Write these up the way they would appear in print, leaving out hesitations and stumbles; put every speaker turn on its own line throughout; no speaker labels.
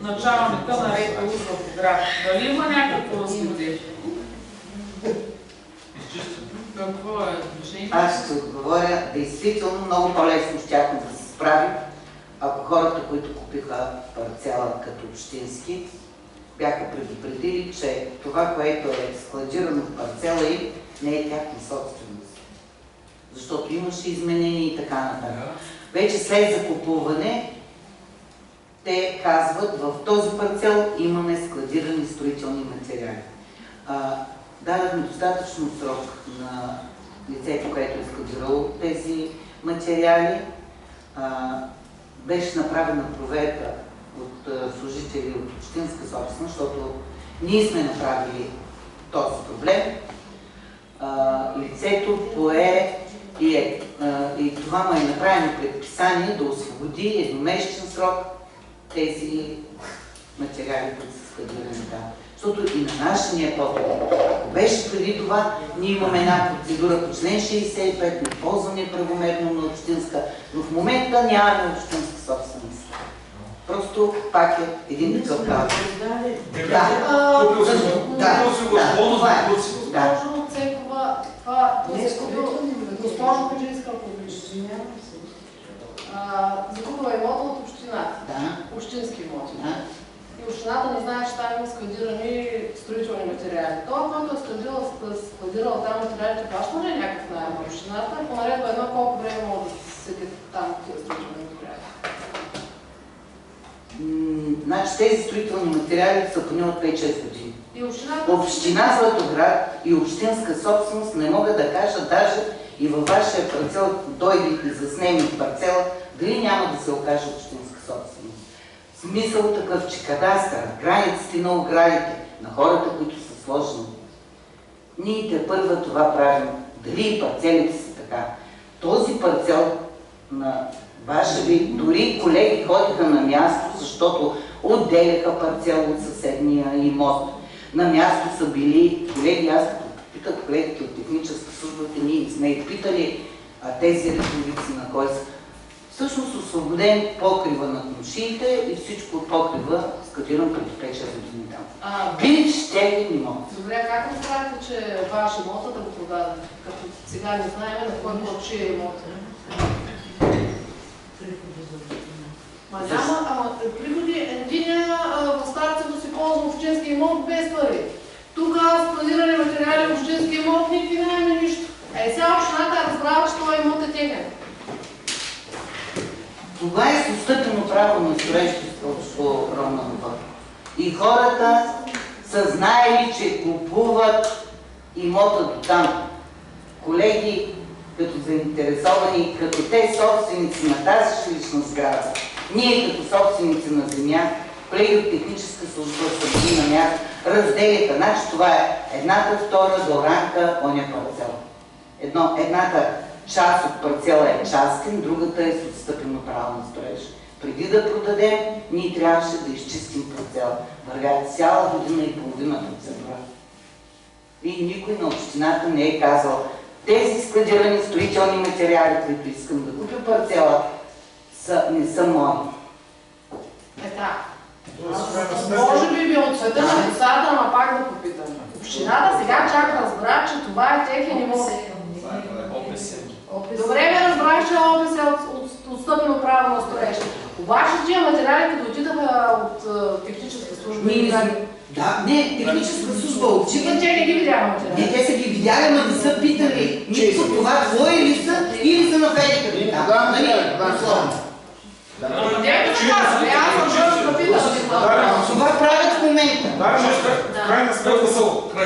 началника на РПУ в град. Дали има някакво следи? Какво е решение?
Аз ще отговоря, действително много по-лесно щяхме да се справим, ако хората, които купиха парцела като общински, бяха предупредили, че това, което е складирано в парцела им, не е тяхна собственост. Защото имаше изменения и така нататък. Вече след закупуване, те казват, в този парцел имаме складирани строителни материали. Дадахме достатъчно срок на лицето, което е складирало тези материали. Беше направена проверка от служители от общинска собственост, защото ние сме направили този проблем. Лицето пое и това му е направено предписание да освободи едномесечен срок тези материали, които са складирани там. Защото и на нашия ни е по-добре. Ако беше преди това, ние имаме една процедура по член 65, не ползване правомерно на общинска, но в момента нямаме общинска собственост. Просто пак е един такъв казус.
Госпожо Педжинска, закупва имота от общината. Общински имоти. И общината не знае, че там има складирани строителни материали. Това, който е складирал там материалите, плаща ли някакъв наем на общината? По наредба едно, колко време може да се седи там тези строителни материали?
Значи тези строителни материали са поне от 5-6 години.
Община
Златоград и общинска собственост не мога да кажа, даже и във вашия парцел дойде и заснеме парцела, дали няма да се окаже общинска собственост. Смисъл такъв, че кадастър, границите на оградите, на хората, които са сложени. Ние те първа това правим, дали и парцелите са така. Този парцел на ваша ви, дори колеги ходиха на място, защото отделяха парцел от съседния имот. На място са били колеги, аз като питат колегите от техническа служба, ние не сме и питали тези редовици на кой са. Всъщност освободен покрива на коншиите и всичко от покрива складиран преди 5-6 години там. Били щели имот.
Добре, как разбрахте, че е ваш имот да го продаде? Като сега не знаем на кой плочи е имот. Ама приходи единия в старцето си ползва общински имот без пари. Тук складирани материали в общински имот, никакви нямаме нищо. Сега общината разбрава, че това имот е техен.
Това е състъпено право на строителство Романова. И хората са знаели, че купуват имота до там. Колеги, като заинтересовани, като те собственици на тази жилищна сграда, ние като собственици на земя, колеги от техническа служба са били на място, разделиха. Значи това е едната втора до ранка оня парцел. Едната част от парцела е частен, другата е с отстъпено право на строеж. Преди да продадем, ние трябваше да изчистим парцела. Вървя цяла година и половина процедура. И никой на общината не е казал, тези складирани строителни материали, които искам да купя парцела, не са мои.
Може би ви отсветя на децата, ама пак да попитам. Общината сега чак разбра, че това е техен имот. Добре ме разбрах, че ОПС е отстъпено право на строеж. Обаче тия материали, като отидаха от техническа служба...
Да, не, техническа служба отчита.
Те не ги видяха материали.
Не, те са ги видяли, но не са питали. Нищо това твои ли са или са на федика? Това правят в момента.
В крайна сметка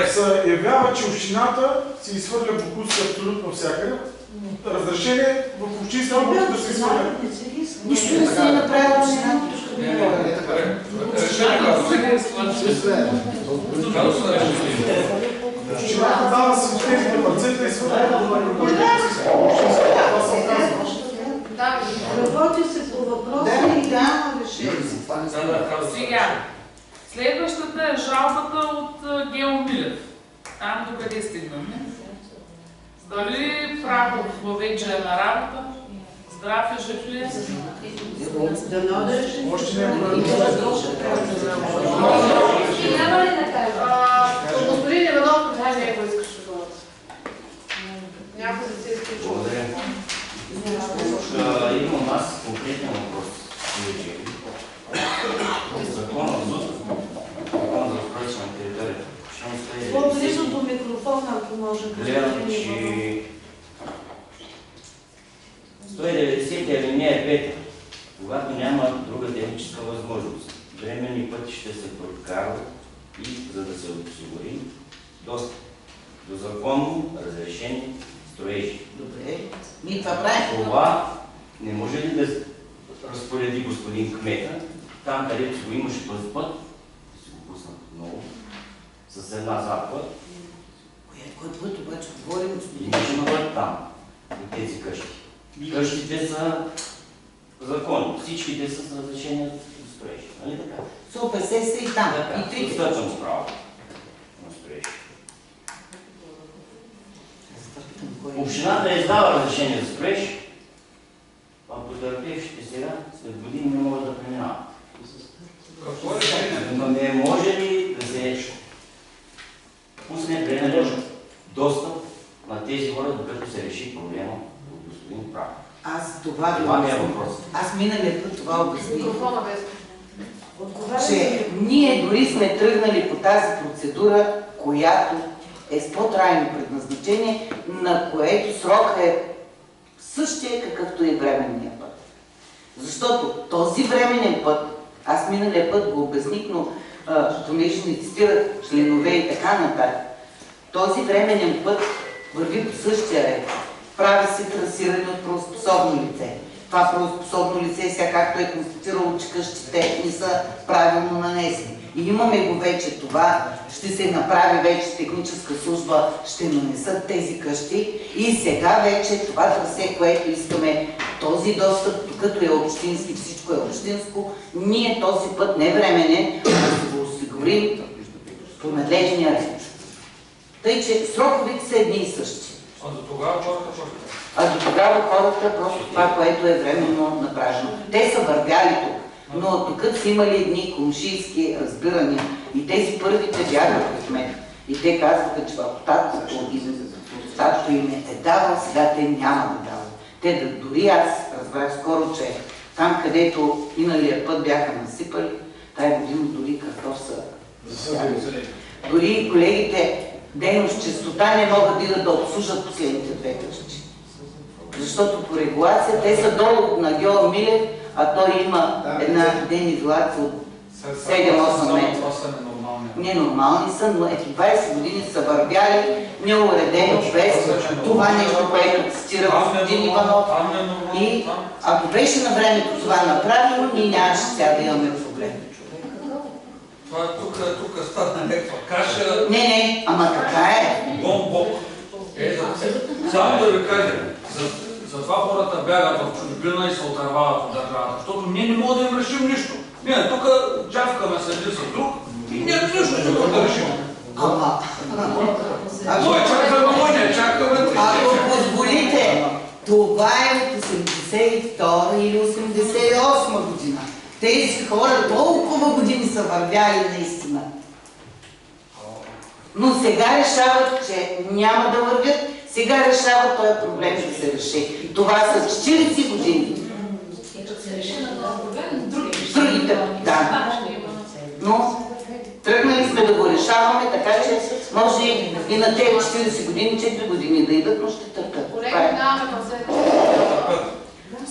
се явява, че общината си изхвърля бокуци абсолютно всякъде. Разрешение в общинска може да се изхвърля.
Нищо не се е направило общината.
Общината дава съответните парцета и свърля.
Работи се по въпроса и няма решение.
Сега, следващата е жалбата от Гео Милев. Там докъде стигнаме? Дали право въвече на работа? Здрав и жив ли е?
Дано да решим.
Още не е
Няма ли да кажа?
Господин Иванов, кажа някой искаш думата. Някой да се изключва.
Благодаря. Имам аз конкретен въпрос. Закона за устройство на територията.
По-близо до микрофона, ако може.
Гледам, че 190 алинея 5, когато няма друга техническа възможност, временни пътища се прокарват и за да се осигури достъп до законно разрешени строежи.
Добре. Ми това правим.
Това не може ли да разпореди господин кмета, там където го имаше този път, да си го пуснат много, с една заповед,
Кой път обаче говорим?
имаше път там, от тези къщи. Къщите са законни, всичките са с разрешение за строежи, нали така?
СОПС са и там.
Така,
И трите.
достатъчно справа на строежи. Общината е издава разрешение за строеж, а потърпевшите сега след години не могат да преминават.
Какво решение?
Но не може ли да се пусне временен достъп на тези хора, докато се реши проблема от господин Прав? Това ми е въпрос.
Аз миналия път това обясних.
Микрофона без.
Че ние дори сме тръгнали по тази процедура, която е с по-трайно предназначение, на което срок е същия, какъвто и временния път. Защото този временен път, аз миналия път го обясних, но понеже не цитират членове и така нататък, този временен път върви по същия ред. Прави се трасиране от правоспособно лице. Това правоспособно лице, сега както е констатирало, че къщите не са правилно нанесени. И имаме го вече това, ще се направи вече техническа служба, ще нанесат тези къщи и сега вече това трасе, което искаме, този достъп, докато е общински, всичко е общинско, ние този път не временен, да се го осигурим по надлежния ред. Тъй, че сроковите са едни и същи.
А до тогава хората просто?
А до тогава хората просто това, което е временно направено. Те са вървяли тук, но тук са имали едни комшийски разбирания и тези първите бяха пред мен. И те казваха, че в татото им е давал, сега те няма да дават. Те дори аз разбрах скоро, че там, където миналия път бяха насипали, тая година дори картоф са. Дори колегите дейност честота не могат да идат да обслужат последните две къщи. Защото по регулация те са долу на Гео Милев, а той има една денизолация от 7-8 метра.
Това са ненормални.
Ненормални са, но ето 20 години са вървяли неуредено, без това нещо, което цитира господин Иванов. И ако беше на времето това направено, ние нямаше сега да имаме проблем.
Това тук стана някаква каша.
Не, ама така е.
Бомбок. Само да ви кажа, затова хората бягат в чужбина и се отървават от държавата, защото ние не можем да им решим нищо. Ние тук джавкаме се един с друг и няма нищо не можем да решим. Кой чакаме? Чакаме.
Ако позволите, това е от 82 или 88 година. Тези хора толкова години са вървяли наистина. Но сега решават, че няма да вървят, сега решават този проблем да се реши. Това са 40 години.
се реши на този проблем,
Другите, да. Но тръгнали сме да го решаваме, така че може и на тези 40 години, 4 години да идат, но ще търпят.
Колеги, нямаме към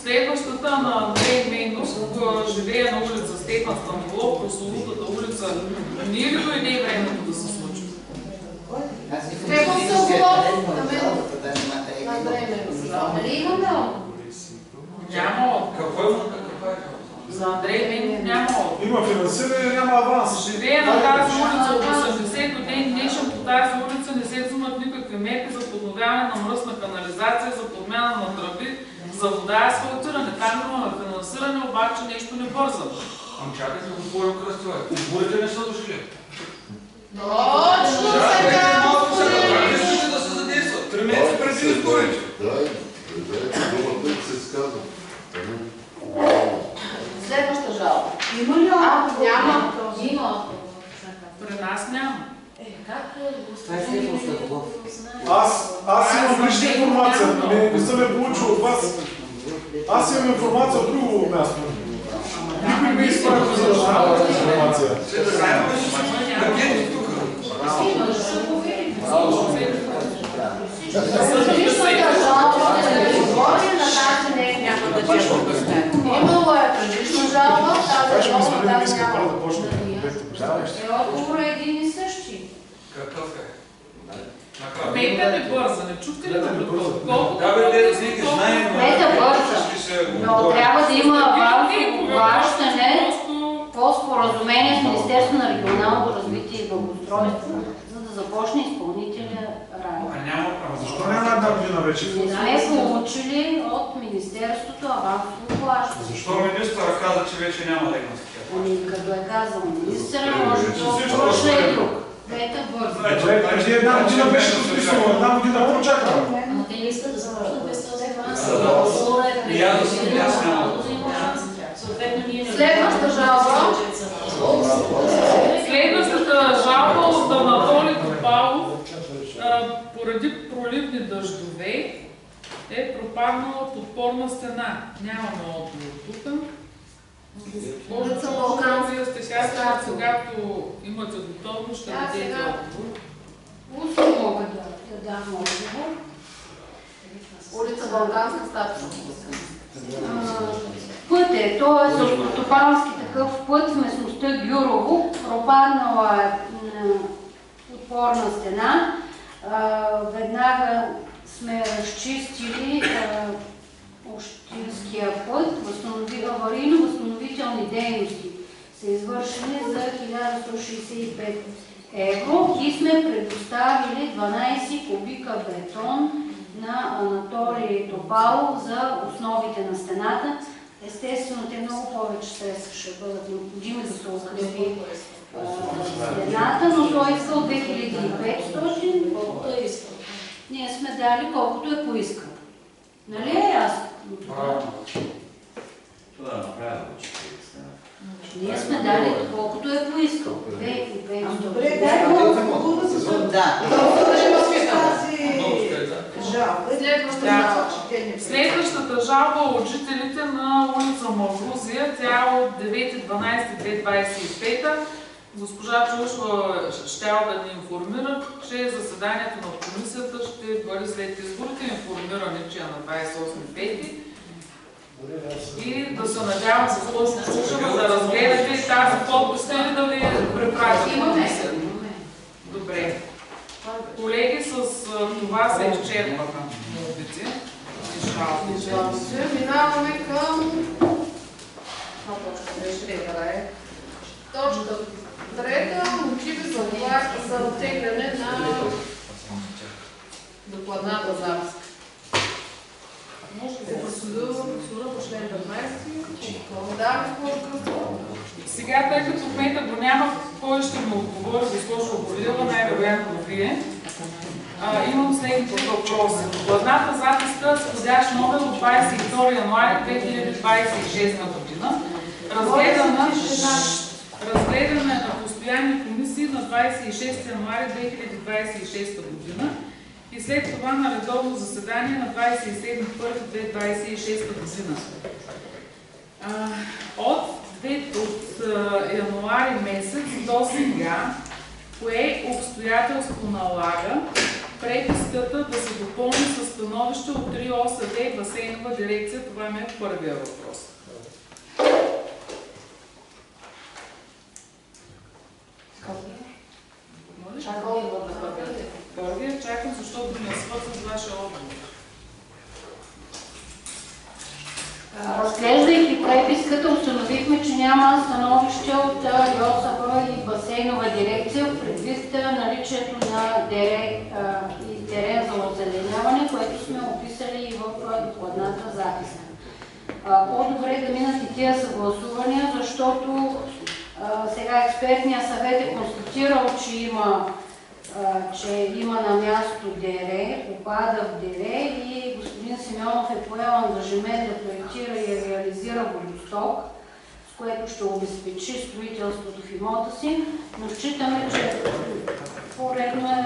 Следващата на Андрей Мейнос живее на улица Стефан Стамбулов, прословутата улица. Ние ли дойде времето да се случи?
Стефан Стамбулов, Андрей Мейнос.
Нали имаме отговор?
Няма. Какво има? За Андрей Мейнов няма отговор.
Има финансиране, няма аванс.
Живее на тази улица от 80 до ден днешен. По тази улица не се взимат никакви мерки за подновяване на мръсна канализация, за подмяна на тръби, за вода и асфалтиране. Там имаме финансиране, обаче нещо не бърза. Ами чакайте, господин Кръстева, отборите не са дошли.
Точно сега,
Как искате да се задействат? 3 месеца преди изборите.
Да, думата се сказва.
Има ли отговор?
Няма.
Има отговор.
При нас няма.
Това е следва Светлов.
Аз имам лична информация, не съм я получил от вас. Аз имам информация от друго място. Никой не изпрати за информация.
Имало е предишна жалба, тази жалба тази няма.
Отговорът е един и същи.
Какъв е?
Мейте не бърза, не чухте ли да колко?
Да, бе, не знаем.
Мейте бърза, но трябва да има авансово плащане по споразумение с Министерството на регионалното развитие и благоустройство, за да започне изпълнителя работа.
Защо няма една година вече?
Не сме получили от Министерството авансово плащане.
Защо министъра каза, че вече няма да има такива?
Ами, като е казал министъра, може да почне и друг. Мейте бързо.
Добре, преди една година беше подписано, една година по-чакаме.
Но те не искат да започнат без този аванс.
Следваща жалба.
Следващата жалба от Анатолий Топалов поради проливни дъждове е пропаднала подпорна стена. Нямаме отговор тук. Госпожо Чолокан, вие сте казали, когато имате готовност, ще дадете отговор.
Устно мога да дам отговор.
Улица Балганска, статус.
Път е, то е селскостопански такъв път в местността Гюрово. Пропаднала е подпорна стена. Веднага сме разчистили общинския път, аварийно-възстановителни дейности са извършени за 1165 евро и сме предоставили 12 кубика бетон на Анатолий Топалов за основите на стената. Естествено, те много повече средства ще бъдат необходими да се укрепи стената, но той иска от 2500. Колкото е искал. Ние сме дали колкото е поискал. Нали е ясно?
Това направо, че
Ние сме дали колкото е поискал. 2500.
Добре, дай отговор да се
Да.
Следващата жалба от жителите на улица Маврузия, тя е от 9.12.2025. Госпожа Чушва щяла да ни информира, че заседанието на комисията ще бъде след изборите, информиране, че е на 28.5. И да се надявам с госпожо Чушва да разгледате тази подпис или да ви препратите.
Имаме.
Добре. Колеги, с това се изчерпаха молбите и жалбите.
Минаваме към точка трета, мотиви за оттегляне на докладната записка. Може да се процедура по член 15. Да, госпожо Кръстова.
Сега, тъй като в момента го няма, кой ще ми отговори, госпожо Борилова, най-вероятно вие. Имам следните въпроси. Докладната записка с входящ номер от 22 януари 2026 година, разгледана на постоянни комисии на 26 януари 2026 година и след това на редовно заседание на 27.1.2026 година. От януари месец до сега, кое обстоятелство налага преписката да се допълни със становище от 3 ОСД и басейнова дирекция? Това ми е първия въпрос. Първия чакам, защото не свързан с вашия отговор.
Разглеждайки преписката, установихме, че няма становище от ЙОСАБ и басейнова дирекция предвид наличието на терен за озеленяване, което сме описали и в докладната записка. По-добре да минат и тия съгласувания, защото сега експертният съвет е констатирал, че има на място ДР, попада в ДР и господин Симеонов е поел ангажимент да проектира и реализира водосток, с което ще обезпечи строителството в имота си, но считаме, че по-редно е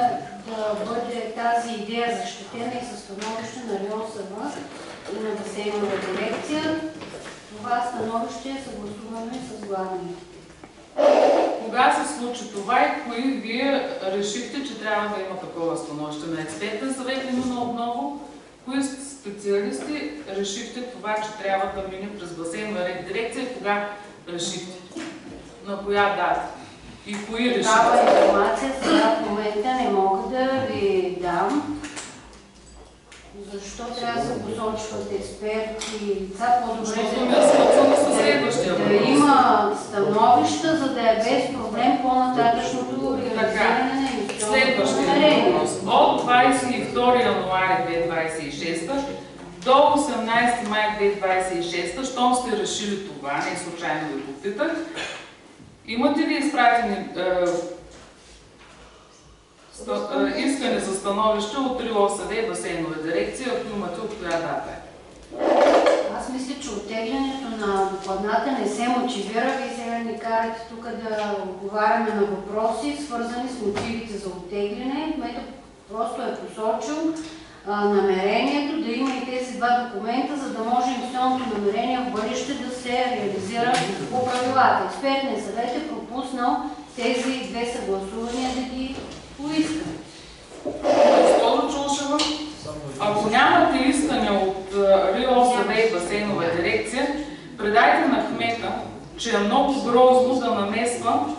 да бъде тази идея защитена и със становище на РИОСВ и на басейнова дирекция. Това становище е съгласувано и с главния.
Кога се случи това и кои вие решихте, че трябва да има такова становище на експертен съвет именно отново? Кои специалисти решихте това, че трябва да мине през басейнова дирекция и кога решихте? На коя дата? И кои решихте?
Такава информация сега в момента не мога да ви дам. Защо трябва да се посочват експерти и лица по-добре да има становища, за да е без проблем по-нататъчното реализиране на инвестиционното намерение.
От 22 януари 2026 до 18 май 2026, щом сте решили това, не случайно ви попитах, имате ли изпратени искане за становище от РИОСВ и басейнова дирекция, ако имате от коя дата е?
Аз мисля, че оттеглянето на докладната не се мотивира. Вие сега ни карате тук да отговаряме на въпроси, свързани с мотивите за оттегляне. Кметът просто е посочил намерението да има и тези два документа, за да може инвестиционното намерение в бъдеще да се реализира по правилата. Експертният съвет е пропуснал тези две съгласувания да ги поиска.
Госпожо Чулшева, ако нямате искане от РИОСВ и басейнова дирекция, предайте на кмета, че е много грозно да намесва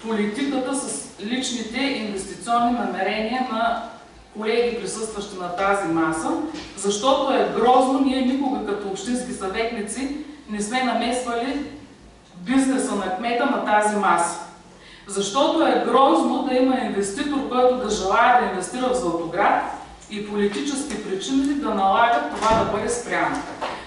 политиката с личните инвестиционни намерения на колеги, присъстващи на тази маса, защото е грозно. Ние никога като общински съветници не сме намесвали бизнеса на кмета на тази маса. Защото е грозно да има инвеститор, който да желае да инвестира в Златоград и политически причини да налагат това да бъде спрямо.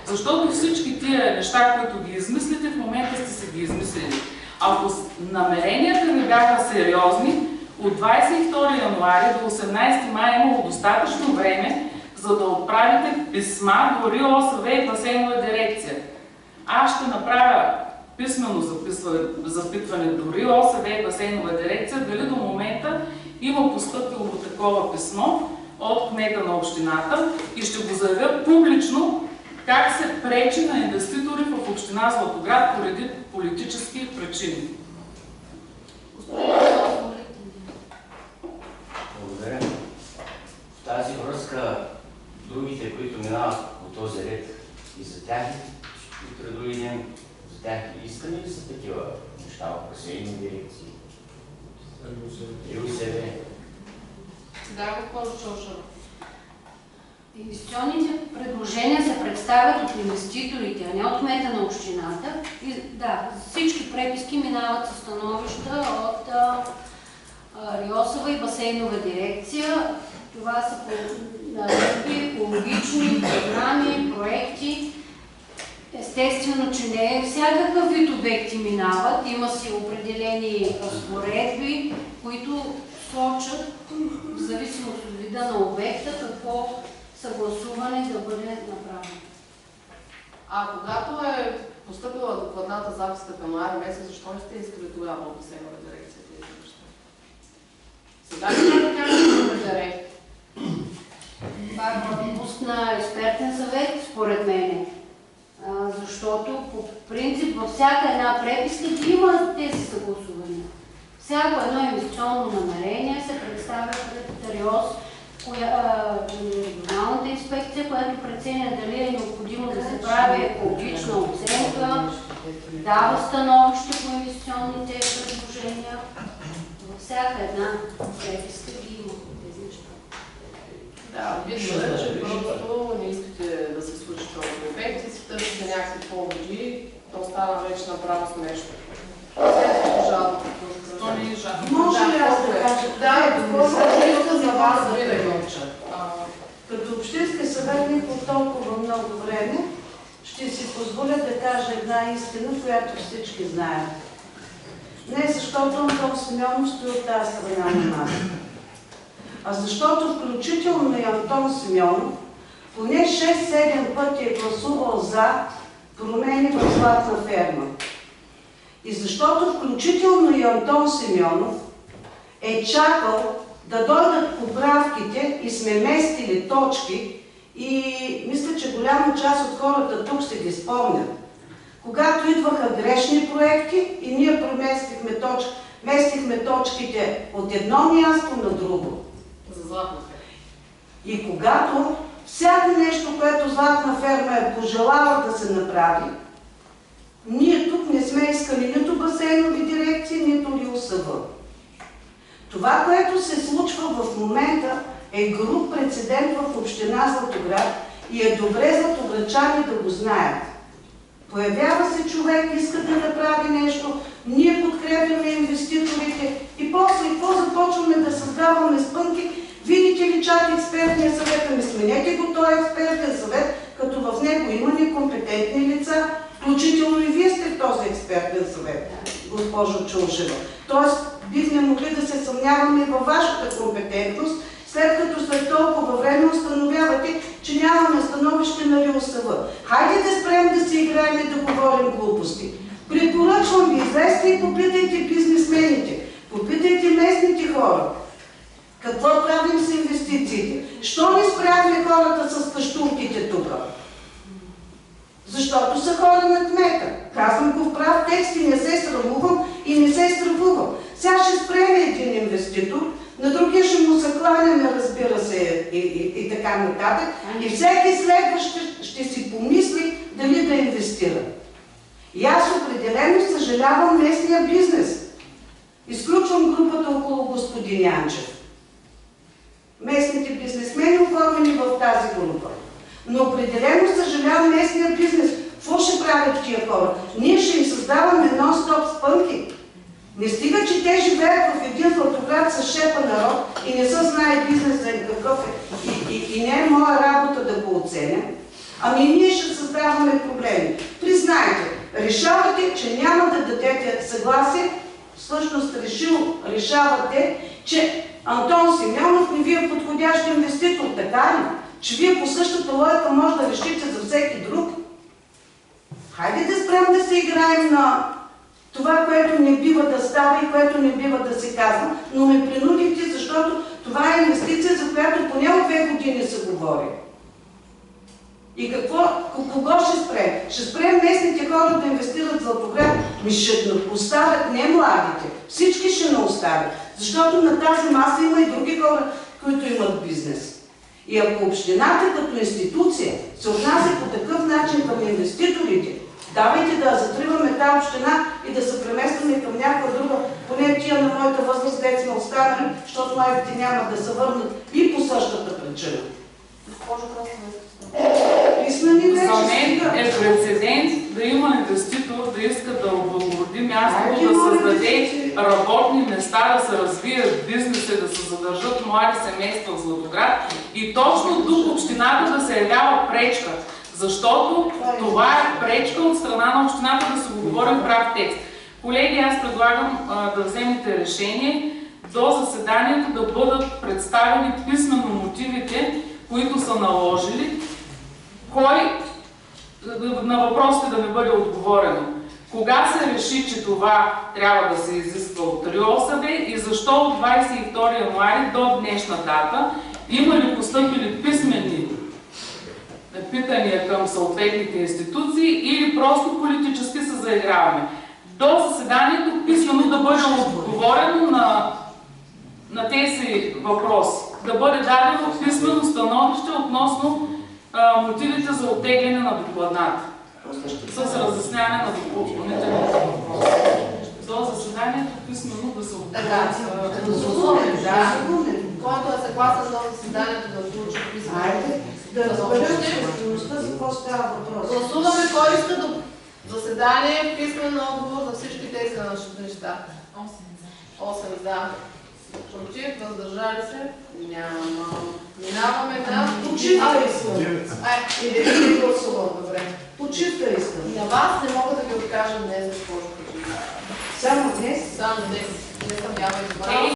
Защото всички тия неща, които ги измислите, в момента сте си ги измислили. Ако намеренията ви бяха сериозни, от 22 януари до 18 май имало достатъчно време, за да отправите писма до РИОСВ и басейнова дирекция. Аз ще направя писмено запитване до РИОСВ и басейнова дирекция, дали до момента има постъпило такова писмо от кмета на общината и ще го заявя публично как се пречи на инвеститори в община Златоград поради политически причини.
Благодаря. В тази връзка другите, които минават по този ред и за тях, утре други ден, за тях искани ли са такива неща от басейни дирекции? РИОСВ.
Да, госпожо Чулшева.
Инвестиционните предложения се представят от инвеститорите, а не от кмета на общината. И, да, всички преписки минават със становища от РИОСВ и басейнова дирекция. Това са наредби, екологични програми, проекти. Естествено, че не всякакъв вид обекти минават. Има си определени разпоредби, които сочат, в зависимост от вида на обекта, какво съгласуване да бъде направено.
А когато е постъпила докладната записка към януари месец, защо не сте искали тогава от басейнова дирекция тези неща? Сега ли да кажете да разбере?
Това е пропуск на експертен съвет, според мене. Защото по принцип във всяка една преписка има тези съгласувания. Всяко едно инвестиционно намерение се представя пред РИОС, регионалната инспекция, която преценя дали е необходимо да се прави екологична оценка, дава становище по инвестиционните предложения. Във всяка една преписка ги има тези неща.
Да, видно е, че просто не искате да се случи това обект и си търсите някакви поводи, то става вече направо смешно.
То не е жалко.
Може ли аз да кажа?
Да,
госпожо, за вас да
да
като общински съветник от толкова много време ще си позволя да кажа една истина, която всички знаят. Не защото Антон Симеонов стои от тази страна на нас, а защото включително и Антон Симеонов поне 6-7 пъти е гласувал за промени в Златна ферма. И защото включително и Антон Симеонов е чакал да дойдат поправките и сме местили точки и мисля, че голяма част от хората тук се ги спомнят. Когато идваха грешни проекти и ние местихме точките от едно място на друго.
За Златна ферма.
И когато всяко нещо, което Златна ферма е пожелала да се направи, ние тук не сме искали нито басейнови дирекции, нито РИОСВ. Това, което се случва в момента, е груб прецедент в община Златоград и е добре златоградчани да го знаят. Появява се човек, иска да направи нещо, ние подкрепяме инвеститорите и после какво започваме да създаваме спънки. Видите ли, чак експертния съвет, ами сменете го този експертен съвет, като в него има некомпетентни лица, включително и вие сте в този експертен съвет, госпожо Чулшева. Тоест, бихме могли да се съмняваме във вашата компетентност, след като след толкова време установявате, че нямаме становище на РИОСВ. Хайде да спрем да си играем и да говорим глупости. Препоръчвам ви, излезте и попитайте бизнесмените, попитайте местните хора. Какво правим с инвестициите? Що не справяме хората с къщурките тук? Защото са хора на кмета. Казвам го в прав текст и не се срамувам и не се страхувам. Сега ще спреме един инвеститор, на другия ще му се кланяме, разбира се, и така нататък. И всеки следващ ще си помисли дали да инвестира. И аз определено съжалявам местния бизнес. Изключвам групата около господин Янчев. Местните бизнесмени, оформени в тази група. Но определено съжалявам местния бизнес. Какво ще правят тия хора? Ние ще им създаваме нон-стоп спънки. Не стига, че те живеят в един Златоград с шепа народ и не се знае бизнеса им какъв е. И не е моя работа да го оценя. Ами ние ще създаваме проблеми. Признайте, решавате, че няма да дадете съгласие, всъщност решавате, че Антон Симеонов не ви е подходящ инвеститор, така ли? Че вие по същата логика може да решите за всеки друг? Хайде да спрем да се играем на това, което не бива да става и което не бива да се казва, но ме принудите, защото това е инвестиция, за която поне от 2 години се говори. И кого ще спрем? Ще спрем местните хора да инвестират в Златоград, ми ще поставят не младите, всички ще не оставят, защото на тази маса има и други хора, които имат бизнес. И ако общината като институция се отнася по такъв начин към инвеститорите, давайте да затриваме тази община и да се преместваме към някаква друга, поне тия на моята възраст, дет сме останали, защото младите няма да се върнат и по същата причина.
За мен е прецедент да има инвеститор, да иска да облагороди мястото, да създаде работни места, да се развият бизнеси, да се задържат млади семейства в Златоград и точно тук общината да се явява пречка. Защото това е пречка от страна на общината да се го говорим прав текст. Колеги, аз предлагам да вземете решение до заседанието да бъдат представени писмено мотивите, които са наложили, на въпросите да ми бъде отговорено. Кога се реши, че това трябва да се изисква от РИОСВ и защо от 22 януари до днешна дата има ли постъпили писмени питания към съответните институции или просто политически се заиграваме. До заседанието писмено да бъде отговорено на тези въпроси. Да бъде дадено писмено становище относно мотивите за оттегляне на докладната. С разясняване на допълнителните въпроси. До заседанието писмено да се
отговори. Който е съгласен до заседанието да получи писмено.
Да разберете за какво става въпрос.
Гласуваме кой иска до заседание, писмен отговор за всички тези неща. 8 за. Против, въздържали се? Няма. Минаваме на
почивка искам.
Или гласувам, добре.
Почивка искам.
На вас не мога да ви откажа днес, госпожо.
Само днес?
Само днес. Не съм няма избрала.